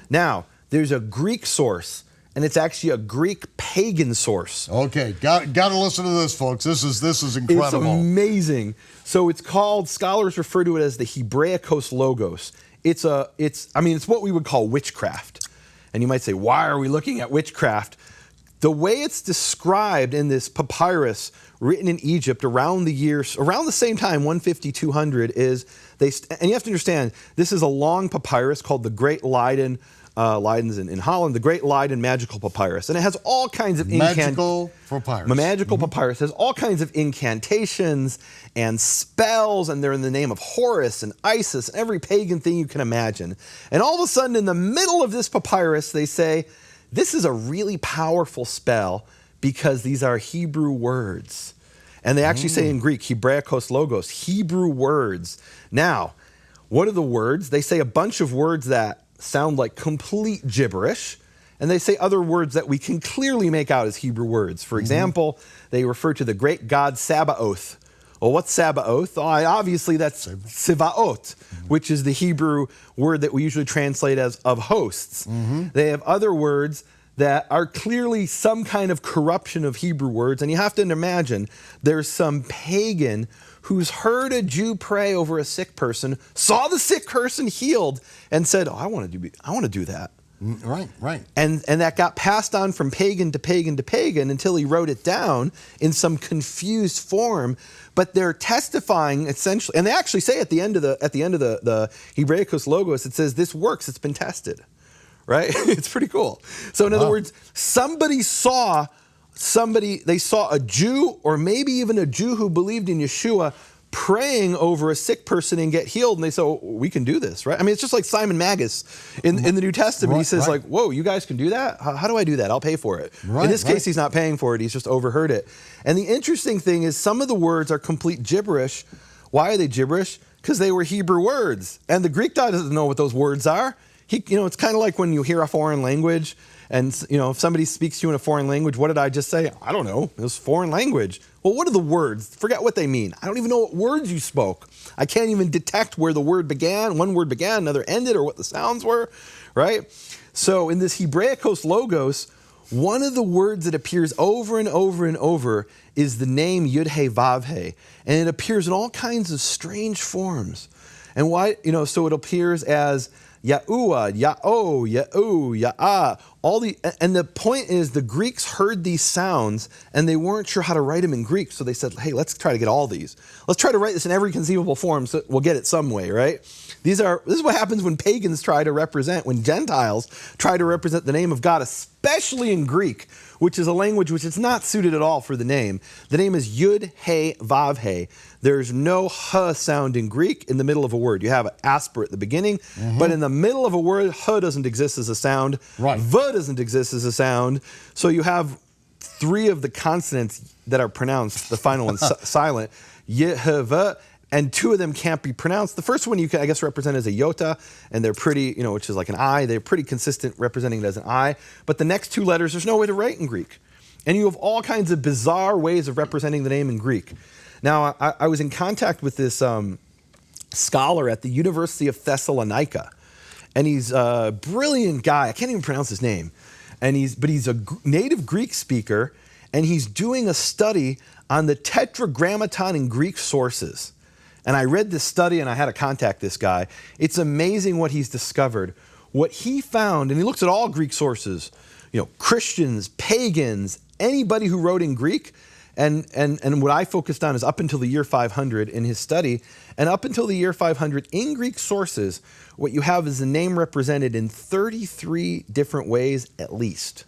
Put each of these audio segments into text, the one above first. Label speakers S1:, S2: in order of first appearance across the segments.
S1: Now, there's a Greek source, and it's actually a Greek pagan source.
S2: Okay, got to listen to this, folks. This is incredible.
S1: It's amazing. So it's called, scholars refer to it as the Hebraicos Logos. It's what we would call witchcraft. And you might say, why are we looking at witchcraft? The way it's described in this papyrus written in Egypt around the same time, 150, 200, and you have to understand, this is a long papyrus called the Great Leiden, Leiden's in Holland, the Great Leiden Magical Papyrus. And it has all kinds of
S2: Magical papyrus.
S1: Magical papyrus has all kinds of incantations and spells, and they're in the name of Horus and Isis and every pagan thing you can imagine. And all of a sudden, in the middle of this papyrus, they say, this is a really powerful spell because these are Hebrew words. And they actually say in Greek, Hebraicos Logos, Hebrew words. Now, what are the words? They say a bunch of words that sound like complete gibberish, and they say other words that we can clearly make out as Hebrew words. For example, they refer to the great god Sabaoth. Well, what's Sabaoth? Obviously, that's Sivaot, which is the Hebrew word that we usually translate as of hosts. They have other words that are clearly some kind of corruption of Hebrew words, and you have to imagine there's some pagan who's heard a Jew pray over a sick person, saw the sick person healed, and said, I want to do that.
S2: Right.
S1: And that got passed on from pagan to pagan to pagan until he wrote it down in some confused form. But they're testifying essentially, and they actually say at the end of the Hebraicos Logos, it says this works, it's been tested. Right? It's pretty cool. So in other words, they saw a Jew, or maybe even a Jew who believed in Yeshua, praying over a sick person and get healed, and they say, we can do this, right? I mean, it's just like Simon Magus in the New Testament. He says, like, whoa, you guys can do that? How do I do that? I'll pay for it. In this case, he's not paying for it. He's just overheard it. And the interesting thing is some of the words are complete gibberish. Why are they gibberish? Because they were Hebrew words. And the Greek guy doesn't know what those words are. It's kind of like when you hear a foreign language, and if somebody speaks to you in a foreign language, what did I just say? I don't know. It was foreign language. Well, what are the words? Forget what they mean. I don't even know what words you spoke. I can't even detect where the word began. One word began, another ended, or what the sounds were, right? So in this Hebraicos Logos, one of the words that appears over and over and over is the name Yud-He Vav-He, and it appears in all kinds of strange forms. And why? So it appears as Yahuwah, Ya'o, Ya'u, Ya'ah. And the point is the Greeks heard these sounds and they weren't sure how to write them in Greek. So they said, hey, let's try to get all these. Let's try to write this in every conceivable form so we'll get it some way, right? This is what happens when pagans when Gentiles try to represent the name of God, especially in Greek, which is a language which is not suited at all for the name. The name is Yud-He Vav-He. There's no H sound in Greek in the middle of a word. You have an asper at the beginning, but in the middle of a word, H doesn't exist as a sound.
S2: Right.
S1: V doesn't exist as a sound. So you have three of the consonants that are pronounced, the final one silent, Y-H-V, and two of them can't be pronounced. The first one you can, I guess, represent as a iota, and they're pretty, which is like an I. They're pretty consistent representing it as an I. But the next two letters, there's no way to write in Greek. And you have all kinds of bizarre ways of representing the name in Greek. Now, I was in contact with this scholar at the University of Thessalonica, and he's a brilliant guy. I can't even pronounce his name. But he's a native Greek speaker, and he's doing a study on the Tetragrammaton in Greek sources. And I read this study, and I had to contact this guy. It's amazing what he's discovered. What he found, and he looks at all Greek sources, Christians, pagans, anybody who wrote in Greek. And what I focused on is up until the year 500 in his study. And up until the year 500 in Greek sources, what you have is the name represented in 33 different ways at least.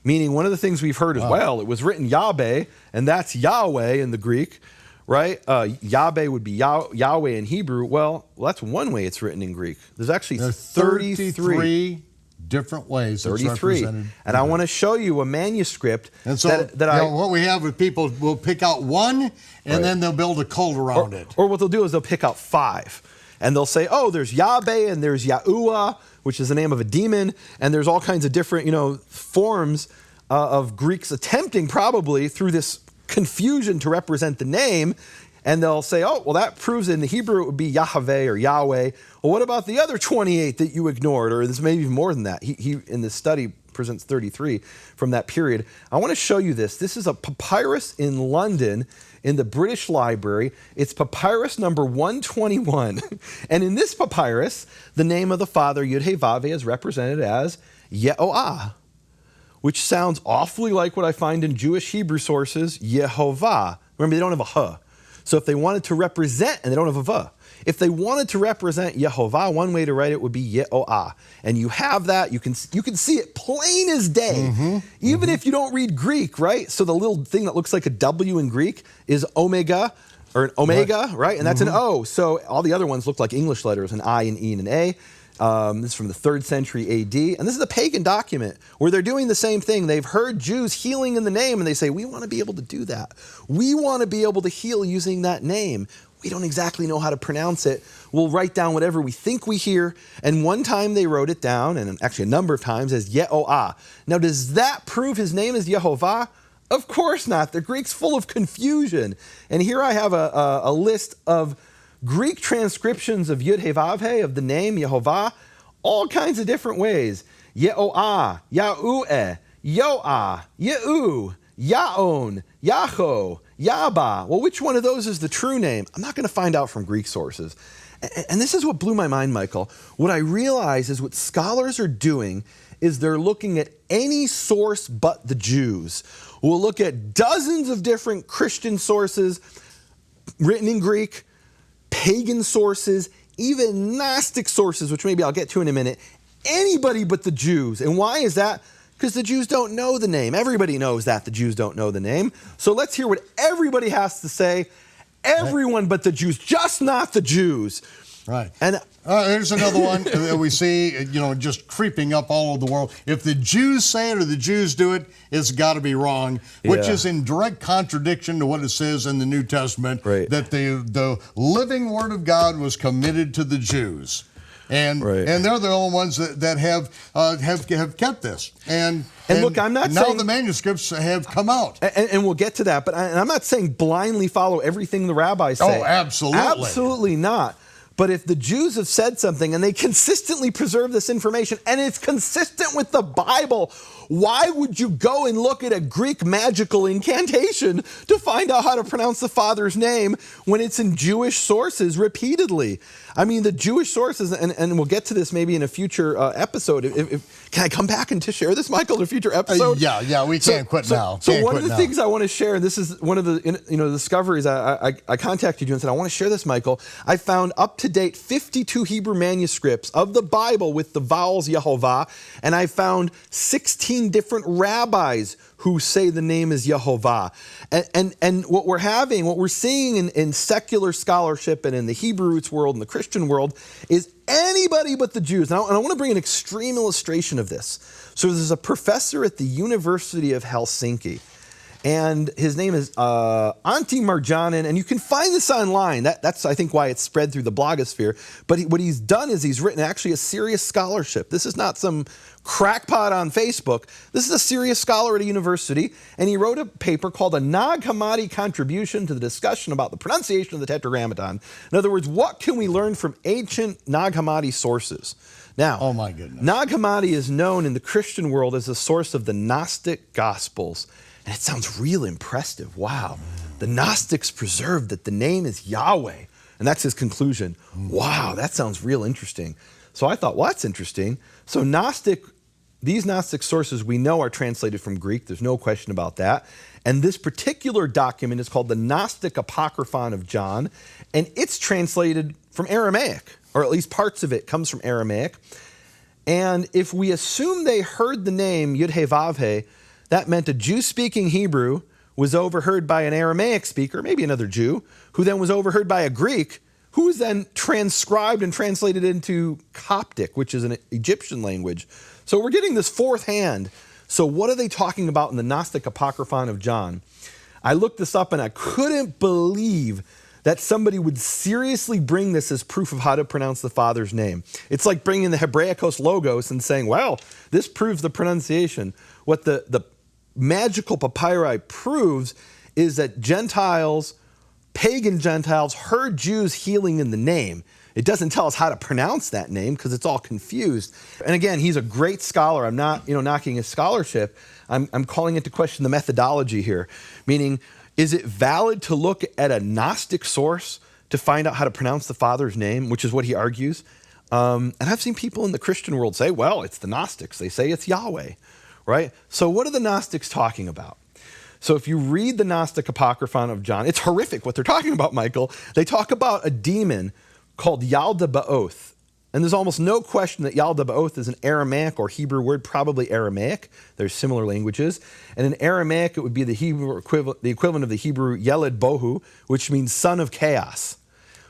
S1: Meaning one of the things we've heard is, well, it was written Yahweh, and that's Yahweh in the Greek, right? Yahweh would be Yahweh in Hebrew. Well, that's one way it's written in Greek. There's actually 33
S2: different ways.
S1: 33. And I want to show you a manuscript.
S2: And so what we have is people will pick out one, and then they'll build a cult around it.
S1: Or what they'll do is they'll pick out 5. And they'll say, there's Yahweh, and there's Yahuwah, which is the name of a demon, and there's all kinds of different, forms of Greeks attempting probably through this confusion to represent the name. And they'll say, oh, well, that proves in the Hebrew it would be Yahweh or Yahweh. Well, what about the other 28 that you ignored? Or there's maybe even more than that. He in this study presents 33 from that period. I want to show you this. This is a papyrus in London in the British Library. It's papyrus number 121. And in this papyrus, the name of the father, Yud-Heh-Vav-Heh, is represented as Yehoah, which sounds awfully like what I find in Jewish Hebrew sources, Yehovah. Remember, they don't have a H. So if they wanted to represent, and they don't have a V, if they wanted to represent Yehovah, one way to write it would be Yehoah. And you have that. You can see it plain as day, even if you don't read Greek, right? So the little thing that looks like a W in Greek is omega, or an omega, right? And that's an O. So all the other ones look like English letters, an I, an E, and an A. This is from the 3rd century AD. And this is a pagan document where they're doing the same thing. They've heard Jews healing in the name, and they say, we want to be able to do that. We want to be able to heal using that name. We don't exactly know how to pronounce it. We'll write down whatever we think we hear. And one time they wrote it down, and actually a number of times, as Yehoah. Now, does that prove his name is Yehovah? Of course not. The Greek's full of confusion. And here I have a list of Greek transcriptions of Yud-Heh-Vav-Heh, of the name Yehovah, all kinds of different ways. Yehoah, Yahueh, Yoah, Yehu, Yaon, Yaho, Yaba. Well, which one of those is the true name? I'm not going to find out from Greek sources. And this is what blew my mind, Michael. What I realize is what scholars are doing is they're looking at any source but the Jews. We'll look at dozens of different Christian sources written in Greek, pagan sources, even Gnostic sources, which maybe I'll get to in a minute. Anybody but the Jews. And why is that? Because the Jews don't know the name. Everybody knows that the Jews don't know the name. So let's hear what everybody has to say. Everyone but the Jews, just not the Jews.
S2: Right.
S1: And
S2: here's another one that we see, just creeping up all over the world. If the Jews say it or the Jews do it, it's got to be wrong, which is in direct contradiction to what it says in the New Testament, that the living Word of God was committed to the Jews. And they're the only ones that have kept this. And
S1: look, I'm not
S2: now
S1: saying
S2: the manuscripts have come out.
S1: And we'll get to that, but I'm not saying blindly follow everything the rabbis say.
S2: Oh, absolutely.
S1: Absolutely not. But if the Jews have said something and they consistently preserve this information and it's consistent with the Bible, why would you go and look at a Greek magical incantation to find out how to pronounce the Father's name when it's in Jewish sources repeatedly? I mean, the Jewish sources, and we'll get to this maybe in a future episode. Can I come back and to share this, Michael, in a future episode?
S2: Yeah, we can't quit now.
S1: So one of the things I want to share, and this is one of the discoveries I contacted you and said, I want to share this, Michael. I found up-to-date 52 Hebrew manuscripts of the Bible with the vowels Yehovah, and I found 16 different rabbis who say the name is Yehovah. And what we're seeing in secular scholarship and in the Hebrew roots world and the Christian world is anybody but the Jews. And I want to bring an extreme illustration of this. So there's a professor at the University of Helsinki, and his name is Antti Marjanen, and you can find this online. That's, I think, why it's spread through the blogosphere. But what he's done is he's written actually a serious scholarship. This is not some crackpot on Facebook. This is a serious scholar at a university, and he wrote a paper called A Nag Hammadi Contribution to the Discussion about the Pronunciation of the Tetragrammaton. In other words, what can we learn from ancient Nag Hammadi sources? Now,
S2: oh my goodness.
S1: Nag Hammadi is known in the Christian world as the source of the Gnostic Gospels. And it sounds real impressive. Wow. The Gnostics preserved that the name is Yahweh. And that's his conclusion. Wow, that sounds real interesting. So I thought, well, that's interesting. So these Gnostic sources we know are translated from Greek. There's no question about that. And this particular document is called the Gnostic Apocryphon of John. And it's translated from Aramaic, or at least parts of it comes from Aramaic. And if we assume they heard the name Yud-Heh-Vav-Heh, that meant a Jew speaking Hebrew was overheard by an Aramaic speaker, maybe another Jew, who then was overheard by a Greek, who was then transcribed and translated into Coptic, which is an Egyptian language. So we're getting this fourth hand. So what are they talking about in the Gnostic Apocryphon of John? I looked this up and I couldn't believe that somebody would seriously bring this as proof of how to pronounce the Father's name. It's like bringing the Hebraicos Logos and saying, well, this proves the pronunciation. What the magical papyri proves is that Gentiles pagan Gentiles heard Jews healing in the name. It doesn't tell us how to pronounce that name because it's all confused. And again, he's a great scholar. I'm not, knocking his scholarship. I'm calling into question the methodology here, meaning, is it valid to look at a Gnostic source to find out how to pronounce the Father's name, which is what he argues? And I've seen people in the Christian world say, well, it's the Gnostics. They say it's Yahweh, right? So what are the Gnostics talking about? So if you read the Gnostic Apocryphon of John, it's horrific what they're talking about, Michael. They talk about a demon called Yaldabaoth. And there's almost no question that Yaldabaoth is an Aramaic or Hebrew word, probably Aramaic. There's similar languages. And in Aramaic, it would be the equivalent of the Hebrew Yeled Bohu, which means son of chaos,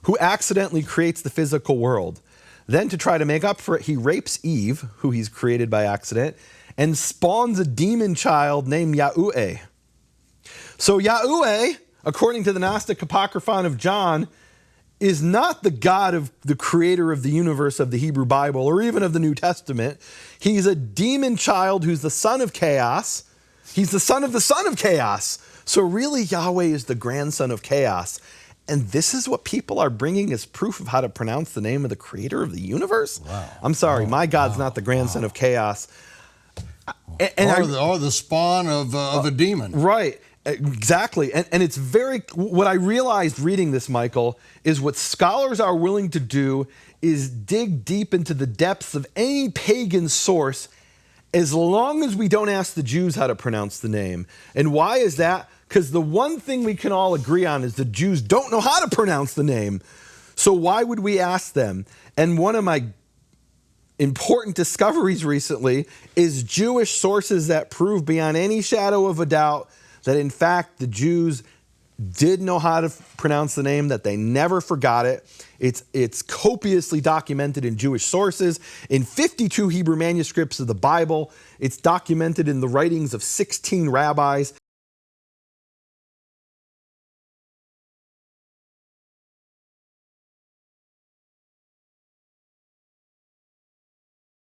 S1: who accidentally creates the physical world. Then to try to make up for it, he rapes Eve, who he's created by accident, and spawns a demon child named Yahuwah. So Yahuwah, according to the Gnostic Apocryphon of John, is not the God of the creator of the universe of the Hebrew Bible or even of the New Testament. He's a demon child who's the son of chaos. He's the son of chaos. So really, Yahweh is the grandson of chaos. And this is what people are bringing as proof of how to pronounce the name of the creator of the universe? Wow. I'm sorry, my God's not the grandson of chaos.
S2: Or the spawn of a demon.
S1: Right. Exactly. And it's what I realized reading this, Michael, is what scholars are willing to do is dig deep into the depths of any pagan source as long as we don't ask the Jews how to pronounce the name. And why is that? Because the one thing we can all agree on is the Jews don't know how to pronounce the name. So why would we ask them? And one of my important discoveries recently is Jewish sources that prove beyond any shadow of a doubt that in fact the Jews did know how to pronounce the name, that they never forgot it. It's copiously documented in Jewish sources, in 52 Hebrew manuscripts of the Bible. It's documented in the writings of 16 rabbis.